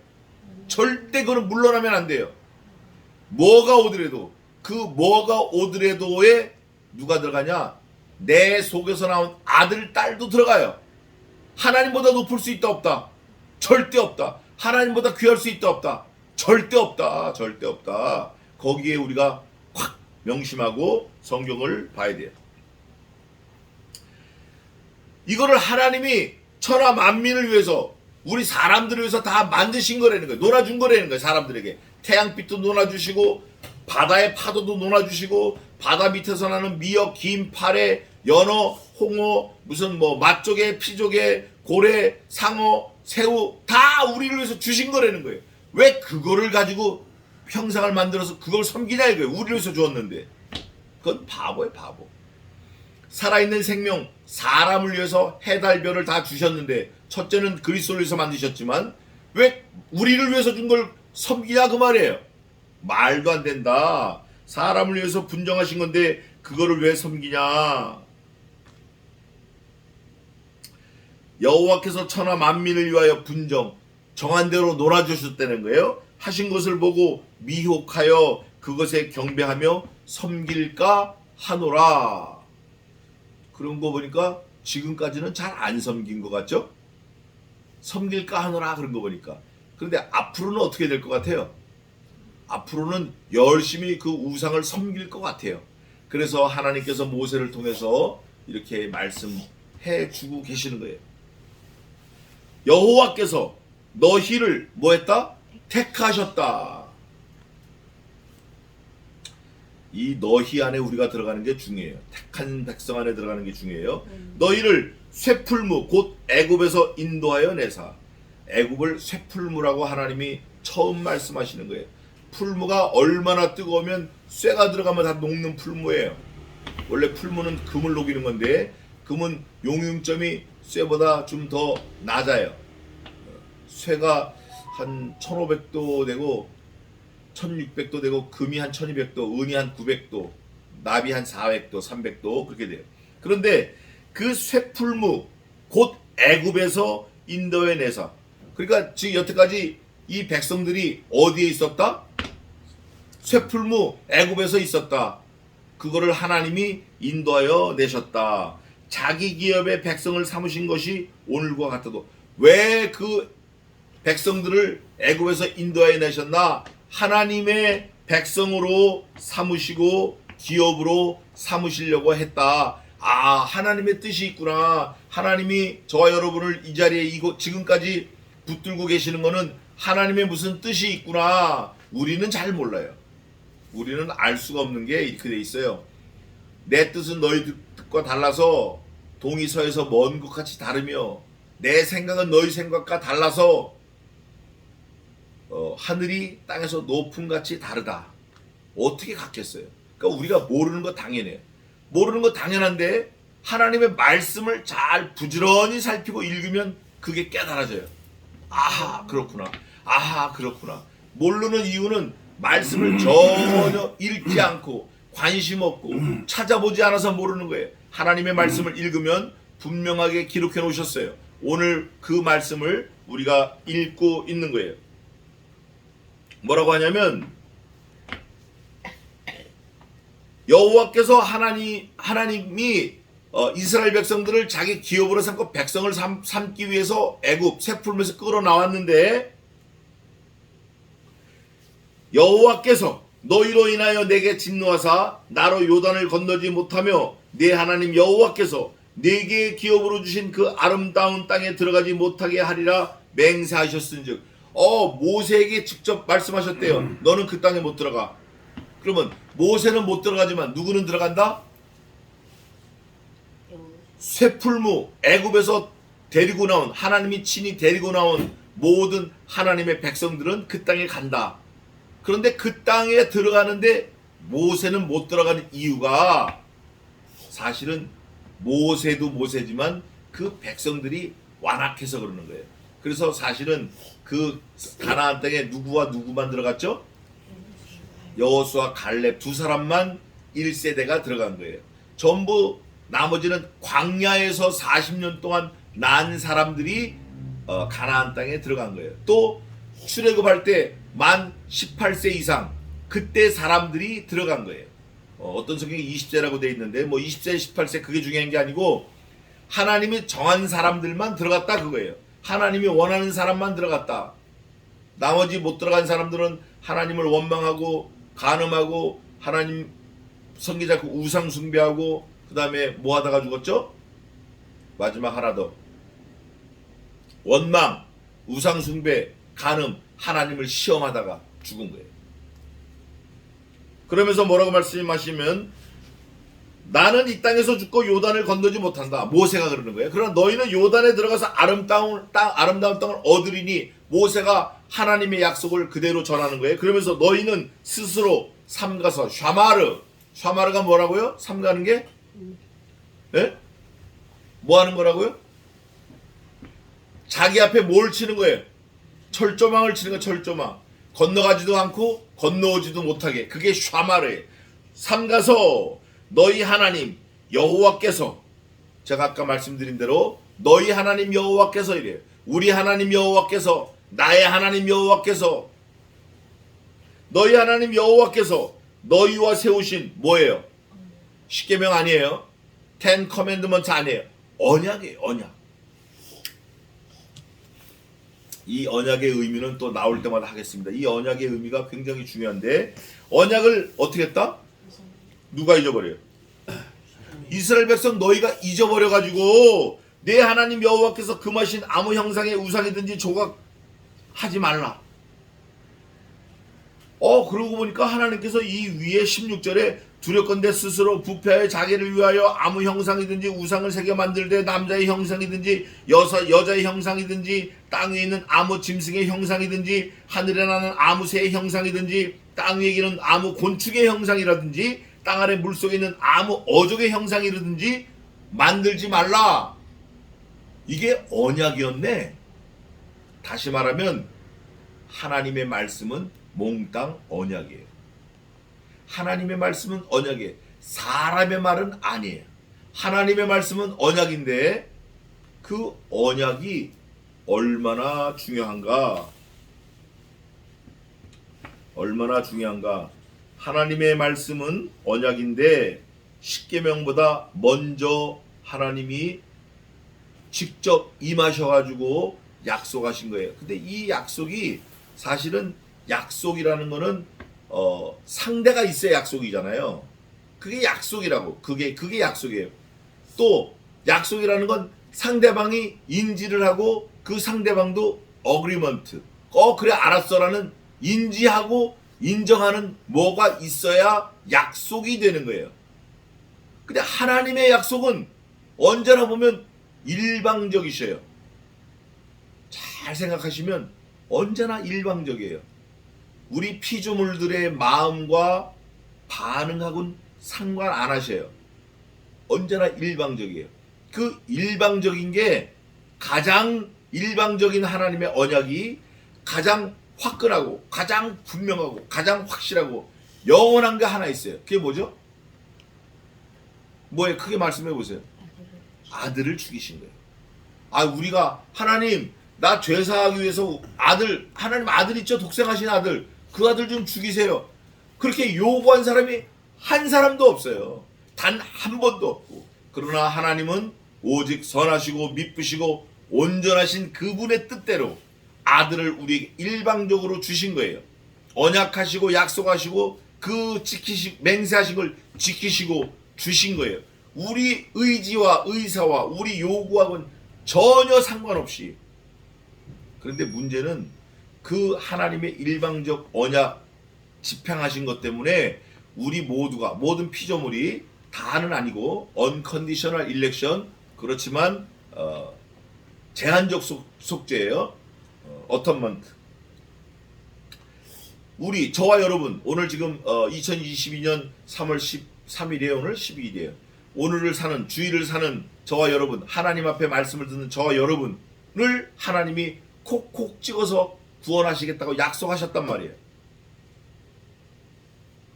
절대 그건 물러나면 안 돼요. 뭐가 오더라도 그 뭐가 오더라도에 누가 들어가냐? 내 속에서 나온 아들, 딸도 들어가요. 하나님보다 높을 수 있다 없다? 절대 없다. 하나님보다 귀할 수 있다 없다? 절대 없다. 절대 없다. 거기에 우리가 확 명심하고 성경을 봐야 돼요. 이거를 하나님이 천하 만민을 위해서 우리 사람들을 위해서 다 만드신 거라는 거예요. 놀아준 거라는 거예요. 사람들에게. 태양빛도 놀아주시고 바다의 파도도 놀아주시고 바다 밑에서 나는 미역, 김, 파래, 연어, 홍어, 무슨 뭐 맛조개, 피조개, 고래, 상어, 새우 다 우리를 위해서 주신 거라는 거예요. 왜 그거를 가지고 형상을 만들어서 그걸 섬기냐 이거예요. 우리를 위해서 주었는데. 그건 바보예요, 바보. 살아있는 생명, 사람을 위해서 해, 달, 별을 다 주셨는데 첫째는 그리스도를 위해서 만드셨지만 왜 우리를 위해서 준 걸 섬기냐 그 말이에요. 말도 안 된다. 사람을 위해서 분정하신 건데 그거를 왜 섬기냐. 여호와께서 천하 만민을 위하여 분정, 정한 대로 놀아주셨다는 거예요. 하신 것을 보고 미혹하여 그것에 경배하며 섬길까 하노라. 그런 거 보니까 지금까지는 잘 안 섬긴 것 같죠? 섬길까 하노라 그런 거 보니까. 그런데 앞으로는 어떻게 될 것 같아요? 앞으로는 열심히 그 우상을 섬길 것 같아요. 그래서 하나님께서 모세를 통해서 이렇게 말씀해 주고 계시는 거예요. 여호와께서 너희를 뭐 했다? 택하셨다. 이 너희 안에 우리가 들어가는 게 중요해요. 택한 백성 안에 들어가는 게 중요해요. 너희를 쇠풀무 곧 애굽에서 인도하여 내사. 애굽을 쇠풀무라고 하나님이 처음 말씀하시는 거예요. 풀무가 얼마나 뜨거우면 쇠가 들어가면 다 녹는 풀무예요. 원래 풀무는 금을 녹이는 건데 금은 용융점이 쇠보다 좀 더 낮아요. 쇠가 한 1500도 되고 1600도 되고 금이 한 1200도, 은이 한 900도, 납이 한 400도, 300도 그렇게 돼요. 그런데 그 쇠풀무 곧 애굽에서 인도해 내사. 그러니까 지금 여태까지 이 백성들이 어디에 있었다? 쇠풀무 애굽에서 있었다. 그거를 하나님이 인도하여 내셨다. 자기 기업의 백성을 삼으신 것이 오늘과 같아도 왜 그 백성들을 애굽에서 인도하여 내셨나? 하나님의 백성으로 삼으시고 기업으로 삼으시려고 했다. 아, 하나님의 뜻이 있구나. 하나님이 저와 여러분을 이 자리에 지금까지 붙들고 계시는 거는 하나님의 무슨 뜻이 있구나. 우리는 잘 몰라요. 우리는 알 수가 없는 게 이렇게 돼 있어요. 내 뜻은 너희 뜻과 달라서 동이 서에서 먼 것 같이 다르며 내 생각은 너희 생각과 달라서 하늘이 땅에서 높음 같이 다르다. 어떻게 같겠어요? 그러니까 우리가 모르는 거 당연해요. 모르는 거 당연한데 하나님의 말씀을 잘 부지런히 살피고 읽으면 그게 깨달아져요. 아하 그렇구나. 아하 그렇구나. 모르는 이유는 말씀을 전혀 읽지 않고 관심 없고 찾아보지 않아서 모르는 거예요. 하나님의 말씀을 읽으면 분명하게 기록해 놓으셨어요. 오늘 그 말씀을 우리가 읽고 있는 거예요. 뭐라고 하냐면 여호와께서 하나님이 이스라엘 백성들을 자기 기업으로 삼고 백성을 삼기 위해서 애굽 세풀면서 끌어 나왔는데 여호와께서 너희로 인하여 내게 진노하사 나로 요단을 건너지 못하며 내 하나님 여호와께서 내게 기업으로 주신 그 아름다운 땅에 들어가지 못하게 하리라 맹세하셨은즉 모세에게 직접 말씀하셨대요. 너는 그 땅에 못 들어가. 그러면 모세는 못 들어가지만 누구는 들어간다? 쇠풀무 애굽에서 데리고 나온 하나님이 친히 데리고 나온 모든 하나님의 백성들은 그 땅에 간다. 그런데 그 땅에 들어가는데 모세는 못 들어가는 이유가 사실은 모세도 모세지만 그 백성들이 완악해서 그러는 거예요. 그래서 사실은 그 가나안 땅에 누구와 누구만 들어갔죠? 여호수아 갈렙 두 사람만 1세대가 들어간 거예요. 전부 나머지는 광야에서 40년 동안 난 사람들이 가나안 땅에 들어간 거예요. 또 출애굽할 때 만 18세 이상 그때 사람들이 들어간 거예요. 어떤 성경에 20세라고 돼 있는데 뭐 20세 18세 그게 중요한 게 아니고 하나님이 정한 사람들만 들어갔다 그거예요. 하나님이 원하는 사람만 들어갔다. 나머지 못 들어간 사람들은 하나님을 원망하고 간음하고 하나님 섬기지 않고 우상 숭배하고 그 다음에 뭐 하다가 죽었죠? 마지막 하나 더. 원망, 우상 숭배, 간음, 하나님을 시험하다가 죽은 거예요. 그러면서 뭐라고 말씀하시면 나는 이 땅에서 죽고 요단을 건너지 못한다. 모세가 그러는 거예요. 그러나 너희는 요단에 들어가서 아름다운 땅을 얻으리니 모세가 하나님의 약속을 그대로 전하는 거예요. 그러면서 너희는 스스로 삼가서 샤마르가 뭐라고요? 삼가는 게? 예? 뭐 하는 거라고요? 자기 앞에 뭘 치는 거예요? 철조망을 치는 거예요. 철조망. 건너가지도 않고 건너오지도 못하게. 그게 샤마르예요. 삼가서 너희 하나님 여호와께서 제가 아까 말씀드린 대로 너희 하나님 여호와께서 이래요. 우리 하나님 여호와께서 나의 하나님 여호와께서 너희 하나님 여호와께서 너희와 세우신 뭐예요? 십계명 아니에요. 10 커맨드먼트 아니에요. 언약이에요. 언약. 이 언약의 의미는 또 나올 때마다 하겠습니다. 이 언약의 의미가 굉장히 중요한데 언약을 어떻게 했다? 누가 잊어버려요? 이스라엘 백성 너희가 잊어버려가지고 내 하나님 여호와께서 금하신 아무 형상의 우상이든지 조각하지 말라. 그러고 보니까 하나님께서 이 위에 16절에 두렵건대 스스로 부패하여 자기를 위하여 아무 형상이든지 우상을 새겨 만들되 남자의 형상이든지 여자의 형상이든지 땅 위에 있는 아무 짐승의 형상이든지 하늘에 나는 아무 새의 형상이든지 땅 위에 기는 아무 곤충의 형상이라든지 땅 아래 물속에 있는 아무 어족의 형상이라든지 만들지 말라. 이게 언약이었네. 다시 말하면 하나님의 말씀은 몽땅 언약이에요. 하나님의 말씀은 언약이에요. 사람의 말은 아니에요. 하나님의 말씀은 언약인데 그 언약이 얼마나 중요한가? 얼마나 중요한가? 하나님의 말씀은 언약인데 십계명보다 먼저 하나님이 직접 임하셔가지고 약속하신 거예요. 근데 이 약속이 사실은 약속이라는 거는 상대가 있어야 약속이잖아요. 그게 약속이라고. 그게 약속이에요. 또 약속이라는 건 상대방이 인지를 하고 그 상대방도 어그리먼트. 그래 알았어라는 인지하고 인정하는 뭐가 있어야 약속이 되는 거예요. 근데 하나님의 약속은 언제나 보면 일방적이셔요. 잘 생각하시면 언제나 일방적이에요. 우리 피조물들의 마음과 반응하고는 상관 안 하셔요. 언제나 일방적이에요. 그 일방적인 게 가장 일방적인 하나님의 언약이 가장 화끈하고 가장 분명하고 가장 확실하고 영원한 게 하나 있어요. 그게 뭐죠? 뭐예요? 크게 말씀해 보세요. 아들을 죽이신 거예요. 우리가 하나님 나 죄사하기 위해서 하나님 아들 있죠? 독생하신 아들. 그 아들 좀 죽이세요. 그렇게 요구한 사람이 한 사람도 없어요. 단 한 번도 없고. 그러나 하나님은 오직 선하시고 미쁘시고 온전하신 그분의 뜻대로 아들을 우리에게 일방적으로 주신 거예요. 언약하시고 약속하시고 그 맹세하신 걸 지키시고 주신 거예요. 우리 의지와 의사와 우리 요구하고는 전혀 상관없이. 그런데 문제는 그 하나님의 일방적 언약 집행하신 것 때문에 우리 모두가 모든 피조물이 다는 아니고 언컨디셔널 일렉션, 그렇지만 제한적 속죄예요. 어텀먼트. 우리 저와 여러분 오늘 지금 2022년 3월 13일이에요. 오늘 12일이에요. 오늘을 사는 주일을 사는 저와 여러분, 하나님 앞에 말씀을 듣는 저와 여러분을 하나님이 콕콕 찍어서 구원하시겠다고 약속하셨단 말이에요.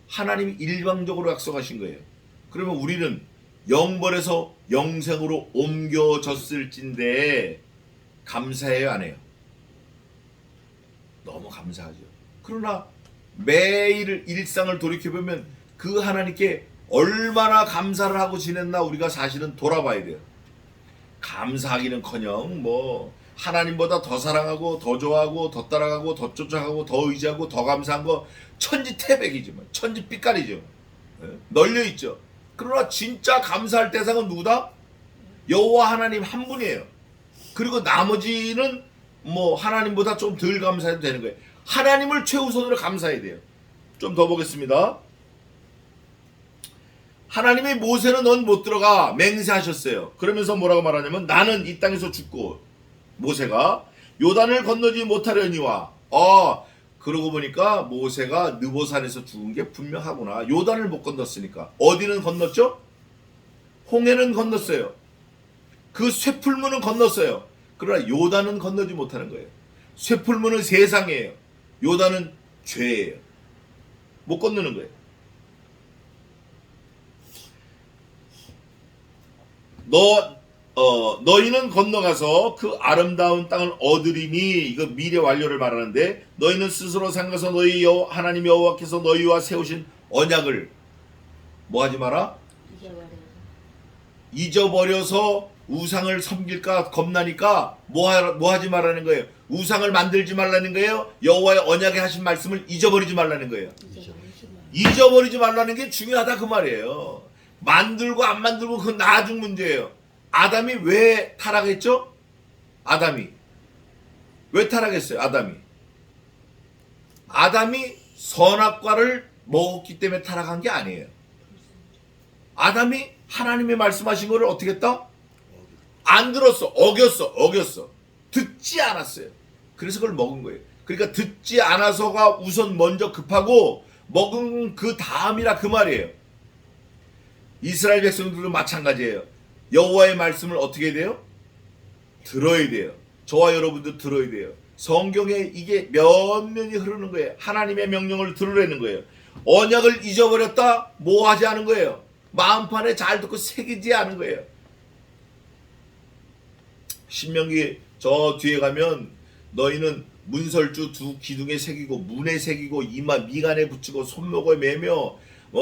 하나님이 일방적으로 약속하신 거예요. 그러면 우리는 영벌에서 영생으로 옮겨졌을진데 감사해요, 안 해요? 너무 감사하죠. 그러나 매일 일상을 돌이켜보면 그 하나님께 얼마나 감사를 하고 지냈나 우리가 사실은 돌아봐야 돼요. 감사하기는커녕 뭐 하나님보다 더 사랑하고 더 좋아하고 더 따라가고 더 쫓아가고 더 의지하고 더 감사한 거 천지태백이지만 천지빛깔이죠. 널려있죠. 그러나 진짜 감사할 대상은 누구다? 여호와 하나님 한 분이에요. 그리고 나머지는 뭐 하나님보다 좀 덜 감사해도 되는 거예요. 하나님을 최우선으로 감사해야 돼요. 좀 더 보겠습니다. 하나님이 모세는 넌 못 들어가 맹세하셨어요. 그러면서 뭐라고 말하냐면 나는 이 땅에서 죽고, 모세가 요단을 건너지 못하려니와. 그러고 보니까 모세가 느보산에서 죽은 게 분명하구나. 요단을 못 건넜으니까. 어디는 건넜죠? 홍해는 건넜어요. 그 쇠풀문은 건넜어요. 그러나 요단은 건너지 못하는 거예요. 쇠풀문은 세상이에요. 요단은 죄예요. 못 건너는 거예요. 너희는 건너가서 그 아름다운 땅을 얻으리니, 이거 미래 완료를 말하는데, 너희는 스스로 삼가서 너희 하나님 여호와께서 너희와 세우신 언약을 뭐 하지 마라? 잊어버려서 우상을 섬길까 겁나니까 뭐 하지 말라는 거예요? 우상을 만들지 말라는 거예요? 여호와의 언약에 하신 말씀을 잊어버리지 말라는 거예요. 잊어버리지 말라는 게 중요하다 그 말이에요. 만들고 안 만들고 그건 나중 문제예요. 아담이 왜 타락했죠? 아담이 왜 타락했어요? 아담이 선악과를 먹었기 때문에 타락한 게 아니에요. 아담이 하나님의 말씀하신 거를 어떻게 했다? 안 들었어. 어겼어. 듣지 않았어요. 그래서 그걸 먹은 거예요. 그러니까 듣지 않아서가 우선 먼저 급하고 먹은 그 다음이라 그 말이에요. 이스라엘 백성들도 마찬가지예요. 여호와의 말씀을 어떻게 해야 돼요? 들어야 돼요. 저와 여러분도 들어야 돼요. 성경에 이게 면면이 흐르는 거예요. 하나님의 명령을 들으라는 거예요. 언약을 잊어버렸다? 뭐 하지 않은 거예요? 마음판에 잘 듣고 새기지 않은 거예요. 신명기 저 뒤에 가면 너희는 문설주 두 기둥에 새기고 문에 새기고 이마 미간에 붙이고 손목에 매며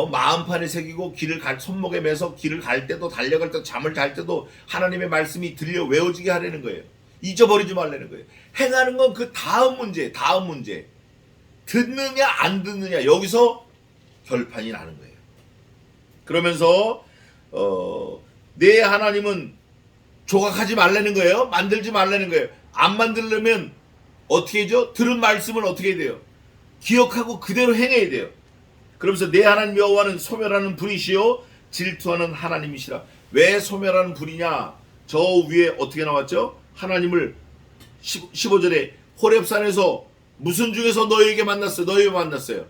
마음판에 새기고 손목에 매서 길을 갈 때도 달려갈 때도 잠을 잘 때도 하나님의 말씀이 들려 외워지게 하라는 거예요. 잊어버리지 말라는 거예요. 행하는 건 그 다음 문제. 듣느냐 안 듣느냐, 여기서 결판이 나는 거예요. 그러면서 내 하나님은 조각하지 말라는 거예요. 만들지 말라는 거예요. 안 만들려면 어떻게 해죠? 들은 말씀을 어떻게 해야 돼요? 기억하고 그대로 행해야 돼요. 그러면서 내 하나님 여호와는 소멸하는 불이시요 질투하는 하나님이시라. 왜 소멸하는 불이냐? 저 위에 어떻게 나왔죠? 하나님을 15절에 호렙산에서 무슨 중에서 너희에게 만났어요? 너희에게 만났어요.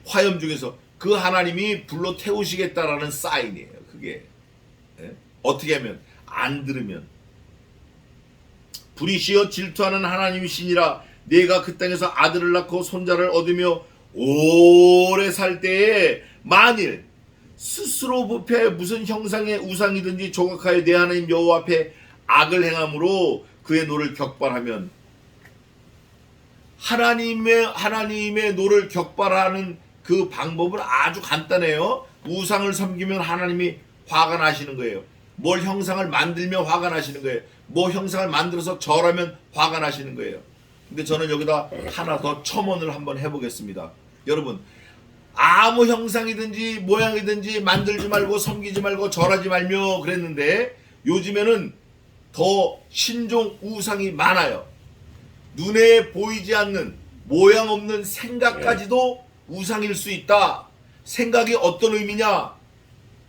화염 중에서. 그 하나님이 불로 태우시겠다라는 사인이에요. 그게. 어떻게 하면? 안 들으면. 불이시여 질투하는 하나님이시니라. 내가 그 땅에서 아들을 낳고 손자를 얻으며 오래 살 때에 만일 스스로 부패하여 무슨 형상의 우상이든지 조각하여 내 하나님 여호와 앞에 악을 행함으로 그의 노를 격발하면, 하나님의 노를 격발하는 그 방법은 아주 간단해요. 우상을 섬기면 하나님이 화가 나시는 거예요. 뭘 형상을 만들면 화가 나시는 거예요. 뭐 형상을 만들어서 절하면 화가 나시는 거예요. 근데 저는 여기다 하나 더 첨언을 한번 해보겠습니다. 여러분, 아무 형상이든지 모양이든지 만들지 말고 섬기지 말고 절하지 말며 그랬는데, 요즘에는 더 신종 우상이 많아요. 눈에 보이지 않는 모양 없는 생각까지도 우상일 수 있다. 생각이 어떤 의미냐?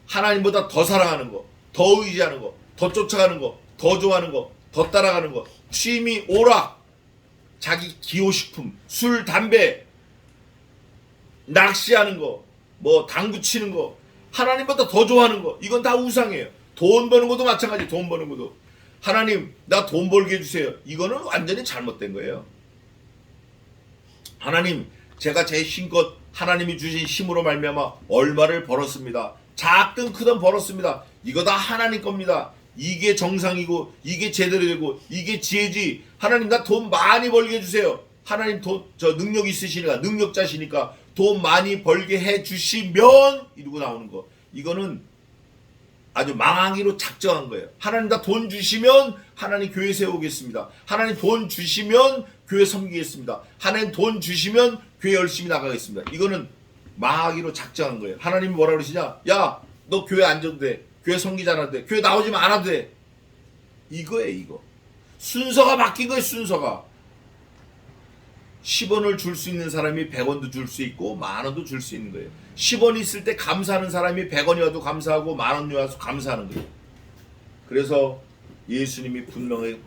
하나님보다 더 사랑하는 거, 더 의지하는 거, 더 쫓아가는 거, 더 좋아하는 거, 더 따라가는 거, 취미, 오락, 자기 기호식품, 술, 담배, 낚시하는 거, 뭐 당구 치는 거, 하나님보다 더 좋아하는 거, 이건 다 우상이에요. 돈 버는 것도 마찬가지. 돈 버는 것도 하나님 나 돈 벌게 해주세요. 이거는 완전히 잘못된 거예요. 하나님, 제가 제 힘껏 하나님이 주신 힘으로 말미암아 얼마를 벌었습니다. 작든 크든 벌었습니다. 이거 다 하나님 겁니다. 이게 정상이고 이게 제대로 되고 이게 지혜지. 하나님 나 돈 많이 벌게 해주세요. 하나님 저 능력 있으시니까, 능력자시니까 돈 많이 벌게 해주시면 이러고 나오는 거, 이거는 아주 망하기로 작정한 거예요. 하나님 나 돈 주시면 하나님 교회 세우겠습니다. 하나님 돈 주시면 교회 섬기겠습니다. 하나님 돈 주시면 교회 열심히 나가겠습니다. 이거는 망하기로 작정한 거예요. 하나님이 뭐라 그러시냐? 야, 너 교회 앉아도 돼. 교회 섬기지 않아도 돼. 교회 나오지 않아도 돼. 이거예요, 이거. 순서가 바뀐 거예요, 순서가. 10원을 줄 수 있는 사람이 100원도 줄 수 있고 만원도 줄 수 있는 거예요. 10원이 있을 때 감사하는 사람이 100원이 와도 감사하고 만원이 와서 감사하는 거예요. 그래서 예수님이 분명히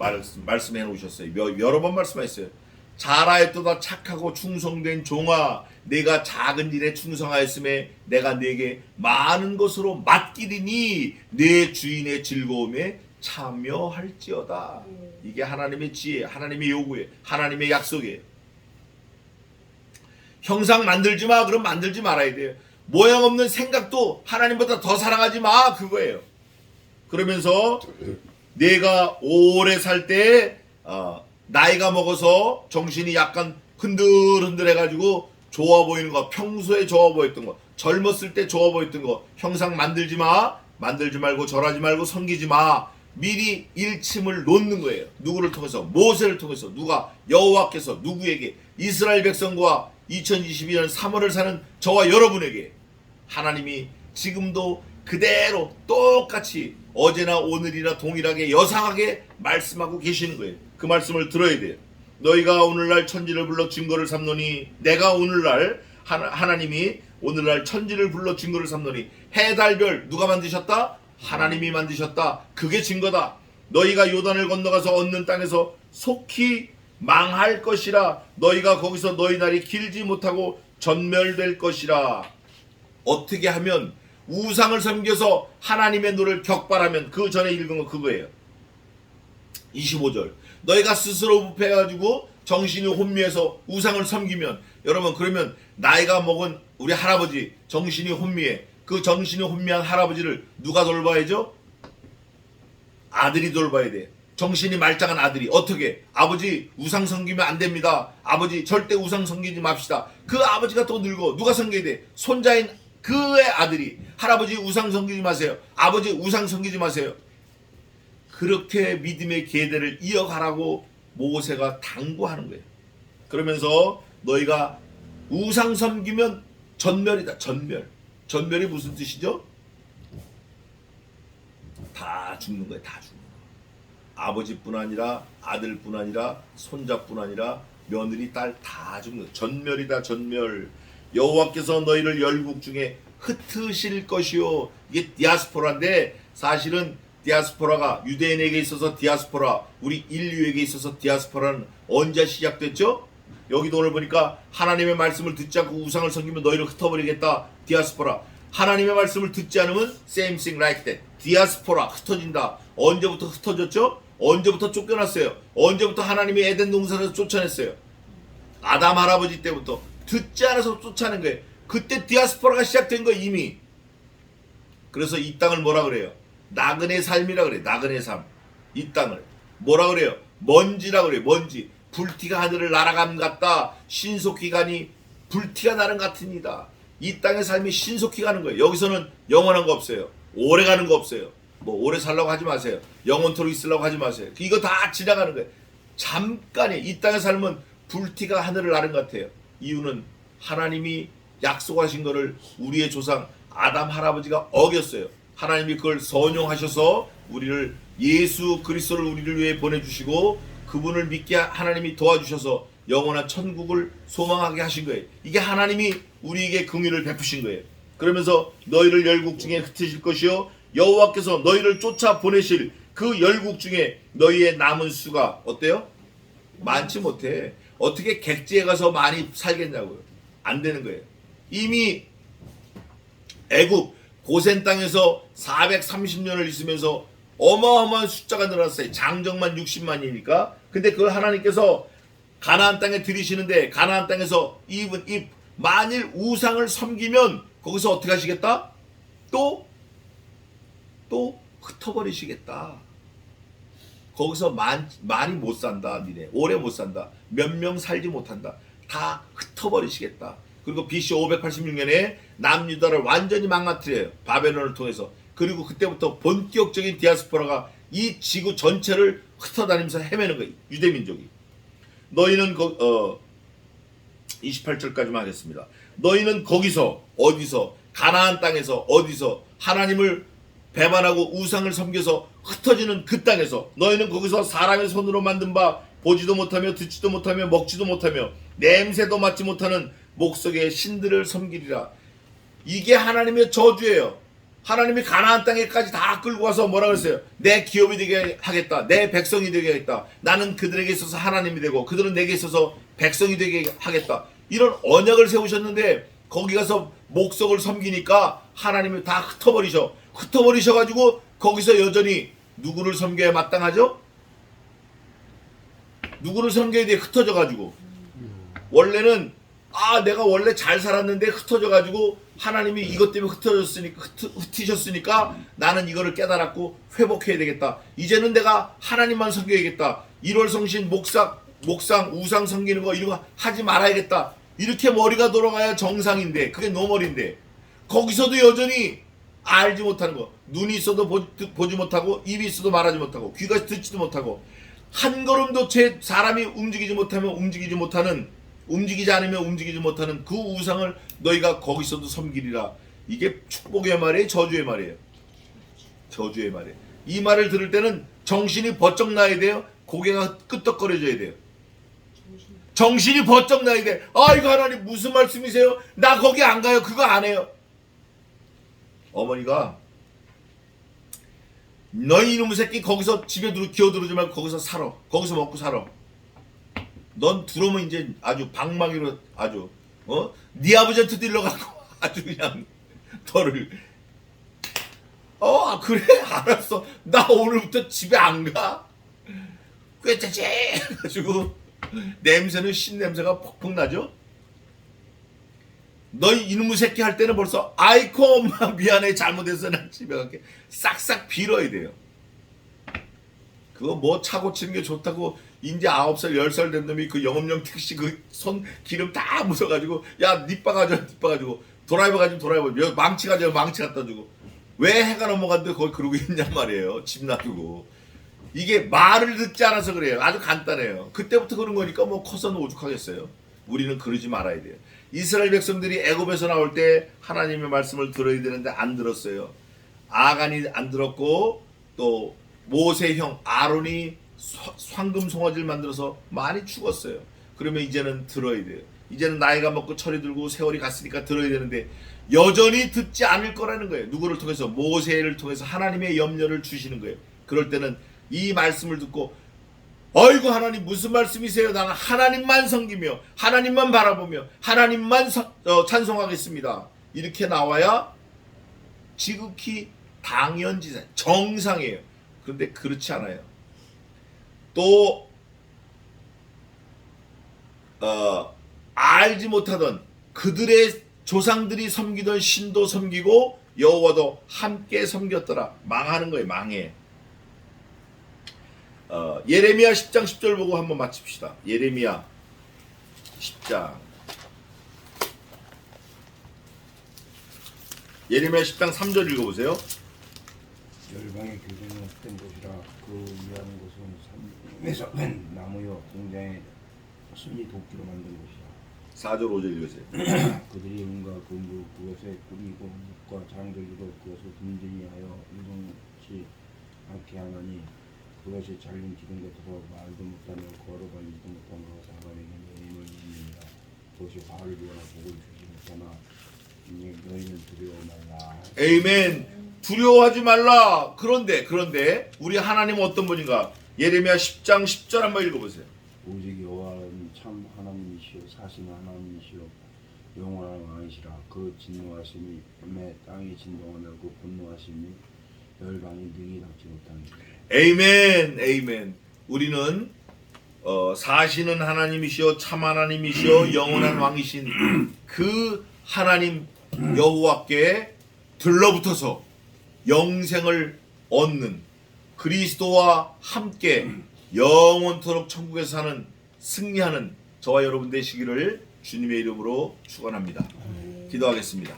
말씀해 놓으셨어요. 여러 번 말씀하셨어요. 잘하였도다 착하고 충성된 종아, 내가 작은 일에 충성하였음에 내가 네게 많은 것으로 맡기리니 내 주인의 즐거움에 참여할지어다. 이게 하나님의 지혜, 하나님의 요구예요. 하나님의 약속이에요. 형상 만들지 마. 그럼 만들지 말아야 돼요. 모양 없는 생각도 하나님보다 더 사랑하지 마. 그거예요. 그러면서 내가 오래 살 때 나이가 먹어서 정신이 약간 흔들흔들 해가지고 좋아 보이는 거, 평소에 좋아 보였던 거, 젊었을 때 좋아 보였던 거, 형상 만들지 마. 만들지 말고 절하지 말고 섬기지 마. 미리 일침을 놓는 거예요. 누구를 통해서? 모세를 통해서. 누가? 여호와께서 누구에게? 이스라엘 백성과 2022년 3월을 사는 저와 여러분에게 하나님이 지금도 그대로 똑같이 어제나 오늘이나 동일하게 여상하게 말씀하고 계시는 거예요. 그 말씀을 들어야 돼요. 너희가 오늘날 천지를 불러 증거를 삼노니, 내가 오늘날 하나님이 오늘날 천지를 불러 증거를 삼노니, 해, 달, 별 누가 만드셨다? 하나님이 만드셨다. 그게 증거다. 너희가 요단을 건너가서 얻는 땅에서 속히 망할 것이라. 너희가 거기서 너희 날이 길지 못하고 전멸될 것이라. 어떻게 하면? 우상을 섬겨서 하나님의 노를 격발하면. 그 전에 읽은 거 그거예요. 25절. 너희가 스스로 부패해가지고 정신이 혼미해서 우상을 섬기면, 여러분 그러면 나이가 먹은 우리 할아버지 정신이 혼미해. 그 정신이 혼미한 할아버지를 누가 돌봐야죠? 아들이 돌봐야 돼. 정신이 말짱한 아들이. 어떻게? 아버지 우상 섬기면 안 됩니다. 아버지 절대 우상 섬기지 맙시다. 그 아버지가 또 늙어. 누가 섬겨야 돼? 손자인 그의 아들이. 할아버지 우상 섬기지 마세요. 아버지 우상 섬기지 마세요. 그렇게 믿음의 계대를 이어가라고 모세가 당부하는 거예요. 그러면서 너희가 우상 섬기면 전멸이다. 전멸. 전멸이 무슨 뜻이죠? 다 죽는 거예요. 다 죽는 거예요. 아버지뿐 아니라 아들뿐 아니라 손자뿐 아니라 며느리, 딸 다 죽는 거예요. 전멸이다. 전멸. 여호와께서 너희를 열국 중에 흩으실 것이요. 이게 디아스포라인데, 사실은 디아스포라가 유대인에게 있어서 디아스포라, 우리 인류에게 있어서 디아스포라는 언제 시작됐죠? 여기도 오늘 보니까 하나님의 말씀을 듣지 않고 우상을 섬기면 너희를 흩어버리겠다. 디아스포라. 하나님의 말씀을 듣지 않으면 same thing like that. 디아스포라. 흩어진다. 언제부터 흩어졌죠? 언제부터 쫓겨났어요? 언제부터 하나님이 에덴 동산에서 쫓아냈어요? 아담 할아버지 때부터. 듣지 않아서 쫓아낸 거예요. 그때 디아스포라가 시작된 거예요, 이미. 그래서 이 땅을 뭐라 그래요? 나그네 삶이라 그래요. 나그네 삶. 이 땅을 뭐라 그래요? 먼지라 그래요. 먼지. 불티가 하늘을 날아감 같다. 신속히 가니 불티가 나는 같으니다. 이 땅의 삶이 신속히 가는 거예요. 여기서는 영원한 거 없어요. 오래 가는 거 없어요. 뭐 오래 살라고 하지 마세요. 영원토록 있으려고 하지 마세요. 이거 다 지나가는 거예요. 잠깐이 이 땅에 살면 불티가 하늘을 나는 것 같아요. 이유는 하나님이 약속하신 거를 우리의 조상 아담 할아버지가 어겼어요. 하나님이 그걸 선용하셔서 우리를 예수 그리스도를 우리를 위해 보내주시고 그분을 믿게 하나님이 도와주셔서 영원한 천국을 소망하게 하신 거예요. 이게 하나님이 우리에게 긍휼을 베푸신 거예요. 그러면서 너희를 열국 중에 흩으실 것이요 여호와께서 너희를 쫓아 보내실 그 열국 중에 너희의 남은 수가 어때요? 많지 못해. 어떻게 객지에 가서 많이 살겠냐고요. 안 되는 거예요. 이미 애굽 고센 땅에서 430년을 있으면서 어마어마한 숫자가 늘어났어요. 장정만 60만이니까. 근데 그걸 하나님께서 가나안 땅에 들이시는데 가나안 땅에서 이 만일 우상을 섬기면 거기서 어떻게 하시겠다? 또 흩어버리시겠다. 거기서 많이 못 산다. 니네 오래 못 산다. 몇 명 살지 못한다. 다 흩어버리시겠다. 그리고 BC 586년에 남유다를 완전히 망가뜨려요. 바벨론을 통해서. 그리고 그때부터 본격적인 디아스포라가 이 지구 전체를 흩어다니면서 헤매는 거예요. 유대민족이. 너희는 28절까지만 하겠습니다. 너희는 거기서 어디서 가나안 땅에서 어디서 하나님을 배반하고 우상을 섬겨서 흩어지는 그 땅에서 너희는 거기서 사람의 손으로 만든 바 보지도 못하며 듣지도 못하며 먹지도 못하며 냄새도 맡지 못하는 목석의 신들을 섬기리라. 이게 하나님의 저주예요. 하나님이 가나안 땅에까지 다 끌고 와서 뭐라 그랬어요? 내 기업이 되게 하겠다. 내 백성이 되게 하겠다. 나는 그들에게 있어서 하나님이 되고 그들은 내게 있어서 백성이 되게 하겠다. 이런 언약을 세우셨는데 거기 가서 목석을 섬기니까 하나님이 다 흩어버리셔가지고 거기서 여전히 누구를 섬겨야 마땅하죠? 누구를 섬겨야 돼? 흩어져가지고. 원래는 내가 원래 잘 살았는데 흩어져가지고 하나님이 이것 때문에 흩으셨으니까 나는 이거를 깨달았고 회복해야 되겠다. 이제는 내가 하나님만 섬겨야겠다. 1월 성신 목상 우상 섬기는 거 이런 거 하지 말아야겠다. 이렇게 머리가 돌아가야 정상인데 그게 노멀인데 거기서도 여전히 알지 못하는 거. 눈이 있어도 보지 못하고 입이 있어도 말하지 못하고 귀가 듣지도 못하고 한 걸음도 사람이 움직이지 않으면 움직이지 못하는 그 우상을 너희가 거기서도 섬기리라. 이게 축복의 말이에요? 저주의 말이에요? 저주의 말이에요. 이 말을 들을 때는 정신이 번쩍 나야 돼요? 고개가 끄덕거려져야 돼요? 정신이 번쩍 나야 돼. 이거 하나님 무슨 말씀이세요? 나 거기 안 가요. 그거 안 해요. 어머니가 너희 이놈의 새끼 거기서 집에 기어들어오지 말고 거기서 살아. 거기서 먹고 살아. 넌 들어오면 이제 아주 방망이로 아주 네 아버지한테도 일러갖고 아주 그냥 너를 그래 알았어. 나 오늘부터 집에 안 가. 꾀짜지 해가지고 냄새는 신냄새가 퍽퍽 나죠. 너희 이놈의 새끼 할 때는 벌써 아이코 엄마 미안해 잘못해서 난 집에 갈게 싹싹 빌어야 돼요. 그거 뭐 차 고치는 게 좋다고 이제 9살 10살 된 놈이 그 영업용 택시 그 손 기름 다 묻어가지고 야 니빠 가지고 드라이버 가지고 드라이버 망치 가지고 망치 갖다 주고 왜 해가 넘어갔는데 거기 그러고 있냔 말이에요. 집 놔두고. 이게 말을 듣지 않아서 그래요. 아주 간단해요. 그때부터 그런 거니까 뭐 커서는 오죽하겠어요. 우리는 그러지 말아야 돼요. 이스라엘 백성들이 애굽에서 나올 때 하나님의 말씀을 들어야 되는데 안 들었어요. 아간이 안 들었고 또 모세 형 아론이 황금 송아지를 만들어서 많이 죽었어요. 그러면 이제는 들어야 돼요. 이제는 나이가 먹고 철이 들고 세월이 갔으니까 들어야 되는데 여전히 듣지 않을 거라는 거예요. 누구를 통해서? 모세를 통해서 하나님의 염려를 주시는 거예요. 그럴 때는 이 말씀을 듣고 어이구 하나님 무슨 말씀이세요? 나는 하나님만 섬기며 하나님만 바라보며 하나님만 찬송하겠습니다. 이렇게 나와야 지극히 당연지사 정상이에요. 그런데 그렇지 않아요. 또 알지 못하던 그들의 조상들이 섬기던 신도 섬기고 여호와도 함께 섬겼더라. 망하는 거예요. 망해. 예레미야 10장 10절 보고 한번 마칩시다. 예레미야 10장 3절 읽어보세요. 세상의 교정이 헛된 것이라 그 위하는 것은 산에서 낸 나무여 공장에 순이 도끼로 만든 것이라 4절 5절 읽으세요. 그들이 온갖 그것에 꾸리고 묵과 장들이로 그것을 든든히 하여 일동치 않게 하나니 그것이 잘린 기둥 같아서 말도 못하며 걸어가지도 못한 것 사람에게 영임을 입느니라. 그것이 화를 비워나 복을 주지 못하나 너희는 두려워 말라. 에이멘. 두려워하지 말라. 그런데 우리 하나님 어떤 분인가? 예레미야 10장 10절 한번 읽어보세요. 오직 여호와는 참 하나님이시요 사신 하나님이시요 영원한 왕이시라. 그 진노하심이 매 땅이 진동하며 그 분노하심이 열방이 능히 닥지 못하니라. 에이멘. 우리는 사시는 하나님이시요 참 하나님이시요 영원한 왕이신 그 하나님 여호와께 들러붙어서 영생을 얻는 그리스도와 함께 영원토록 천국에 사는 승리하는 저와 여러분 되시기를 주님의 이름으로 축원합니다. 기도하겠습니다.